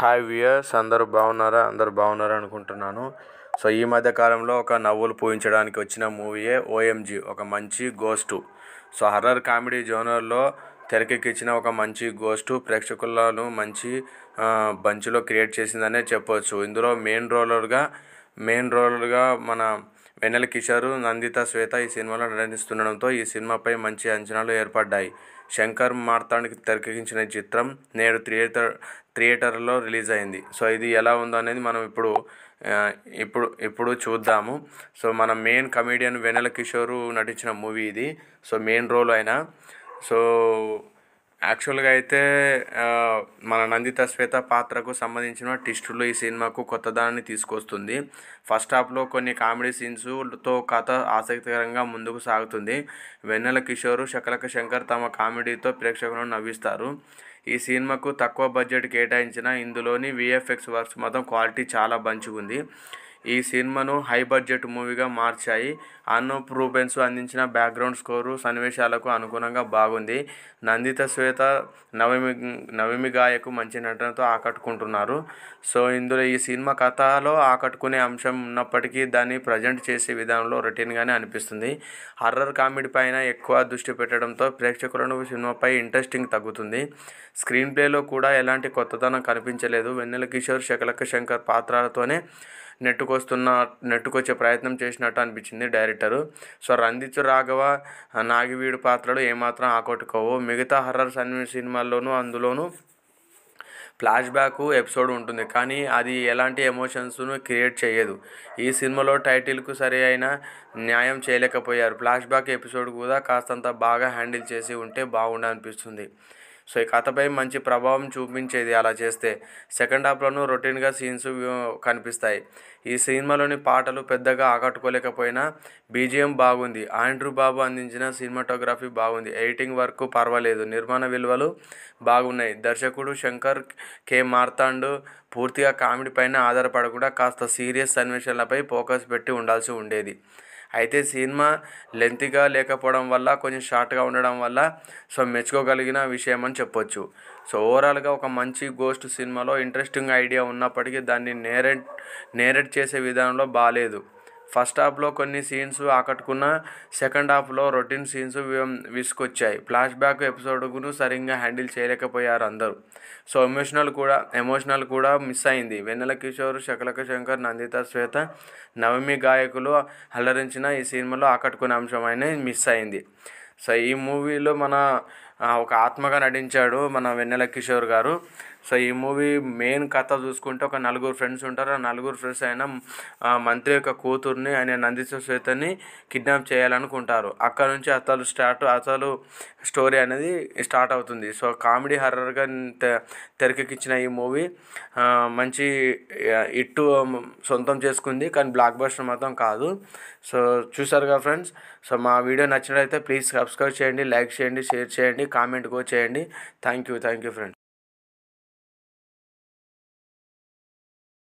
Hi viewers, అందరూ బాగున్నారా? అందరూ బాగున్నారా అనుకుంటున్నాను. సో ఈ మధ్య కాలంలో ఒక నవ్వులు పూయించడానికి వచ్చిన మూవీయే ఓఎంజీ, ఒక మంచి గోస్టు. సో హర్రర్ కామెడీ జోనర్లో తెరకెక్కించిన ఒక మంచి గోస్టు ప్రేక్షకులను మంచి బంచ్లో క్రియేట్ చేసిందనే చెప్పవచ్చు. ఇందులో మెయిన్ రోలర్గా మన వెన్నెల కిషోర్, నందిత శ్వేత ఈ సినిమాలో నటిస్తుండడంతో ఈ సినిమాపై మంచి అంచనాలు ఏర్పడ్డాయి. శంకర్ మార్తాండ్ తెరకెక్కించిన ఈ చిత్రం నేడు థియేటర్లో రిలీజ్ అయింది. సో ఇది ఎలా ఉందో అనేది మనం ఇప్పుడు చూద్దాము. సో మన మెయిన్ కమెడియన్ వెన్నెల కిషోర్ నటించిన మూవీ ఇది. సో మెయిన్ రోల్ అయినా యాక్చువల్గా అయితే మన నందిత శ్వేత పాత్రకు సంబంధించిన ట్విస్టులు ఈ సినిమాకు కొత్తదనాన్ని తీసుకొస్తుంది. ఫస్ట్ హాఫ్లో కొన్ని కామెడీ సీన్స్తో కథ ఆసక్తికరంగా ముందుకు సాగుతుంది. వెన్నెల కిషోర్, శకలక శంకర్ తమ కామెడీతో ప్రేక్షకులను నవ్విస్తారు. ఈ సినిమాకు తక్కువ బడ్జెట్ కేటాయించిన ఇందులోని విఎఫ్ఎక్స్ వర్క్స్ మాత్రం క్వాలిటీ చాలా మంచిగుంది. ఈ సినిమాను హై బడ్జెట్ మూవీగా మార్చాయి. అనూప్ రూబెన్స్ అందించిన బ్యాక్గ్రౌండ్ స్కోరు సన్నివేశాలకు అనుగుణంగా బాగుంది. నందిత శ్వేత, నవమి గాయకు మంచి నటనతో ఆకట్టుకుంటున్నారు. సో ఇందులో ఈ సినిమా కథలో ఆకట్టుకునే అంశం ఉన్నప్పటికీ దాన్ని ప్రజెంట్ చేసే విధానంలో రొటీన్గానే అనిపిస్తుంది. హర్రర్ కామెడీ పైన ఎక్కువ దృష్టి పెట్టడంతో ప్రేక్షకులను సినిమాపై ఇంట్రెస్టింగ్ తగ్గుతుంది. స్క్రీన్ ప్లేలో కూడా ఎలాంటి కొత్తదనం కనిపించలేదు. వెన్నెల కిషోర్, శకలక శంకర్ పాత్రలతోనే నెట్టుకొచ్చే ప్రయత్నం చేసినట్టు అనిపించింది డైరెక్టరు. సో రంజిత్ రాఘవ, నాగివీడు పాత్రలు ఏమాత్రం ఆకట్టుకోవు. మిగతా హర్రర్ సినిమాల్లోనూ అందులోనూ ఫ్లాష్ బ్యాక్ ఎపిసోడ్ ఉంటుంది, కానీ అది ఎలాంటి ఎమోషన్స్ను క్రియేట్ చేయదు. ఈ సినిమాలో టైటిల్కు సరి అయిన న్యాయం చేయలేకపోయారు. ఫ్లాష్ బ్యాక్ ఎపిసోడ్ కూడా కాస్తంత బాగా హ్యాండిల్ చేసి ఉంటే బాగుండనిపిస్తుంది. సో ఈ కథపై మంచి ప్రభావం చూపించేది అలా చేస్తే. సెకండ్ హాఫ్లోనూ రొటీన్గా సీన్స్ కనిపిస్తాయి. ఈ సినిమాలోని పాటలు పెద్దగా ఆకట్టుకోలేకపోయినా బీజిఎం బాగుంది. ఆండ్రూ బాబు అందించిన సినిమాటోగ్రఫీ బాగుంది. ఎడిటింగ్ వర్క్ పర్వాలేదు. నిర్మాణ విలువలు బాగున్నాయి. దర్శకుడు శంకర్ కె మార్తాండ్ పూర్తిగా కామెడీ పైన ఆధారపడకుండా కాస్త సీరియస్ సన్నివేశాలపై ఫోకస్ పెట్టి ఉండాల్సి ఉండేది. అయితే సినిమా లెంతీగా లేకపోవడం వల్ల, కొంచెం షార్ట్గా ఉండడం వల్ల మెచ్చుకోగలిగిన విషయం అని చెప్పొచ్చు. సో ఓవరాల్గా ఒక మంచి గోస్ట్ సినిమాలో ఇంట్రెస్టింగ్ ఐడియా ఉన్నప్పటికీ దాన్ని నేరేట్ చేసే విధానంలో బాలేదు. ఫస్ట్ హాఫ్లో కొన్ని సీన్స్ ఆకట్టుకున్న, సెకండ్ హాఫ్లో రొటీన్ సీన్స్ విసుకొచ్చాయి. ఫ్లాష్ బ్యాక్ ఎపిసోడ్ను సరిగ్గా హ్యాండిల్ చేయలేకపోయారు అందరూ. సో ఎమోషనల్ కూడా మిస్ అయింది. వెన్నెల కిషోర్, శకలక శంకర్, నందిత శ్వేత, నవమి గాయకులు అలరించిన ఈ సినిమాలో ఆకట్టుకునే అంశం అనేది మిస్ అయింది. సో ఈ మూవీలో ఒక ఆత్మగా నటించాడు మన వెన్నెల కిషోర్ గారు. సో ఈ మూవీ మెయిన్ కథ చూసుకుంటే ఒక నలుగురు ఫ్రెండ్స్ ఉంటారు. ఆ నలుగురు ఫ్రెండ్స్ అయిన మంత్రి యొక్క కూతుర్ని, ఆయన నందిత శ్వేతని కిడ్నాప్ చేయాలనుకుంటారు. అక్కడ నుంచి అసలు స్టోరీ అనేది స్టార్ట్ అవుతుంది. సో కామెడీ హర్రర్గా తెరకెక్కించిన ఈ మూవీ మంచి హిట్ సొంతం చేసుకుంది, కానీ బ్లాక్ బస్టర్ మాత్రం కాదు. సో చూసారుగా ఫ్రెండ్స్. సో మా వీడియో నచ్చినట్లయితే ప్లీజ్ సబ్స్క్రైబ్ చేయండి, లైక్ చేయండి, షేర్ చేయండి, కామెంట్ కూడా చేయండి. Thank you friends.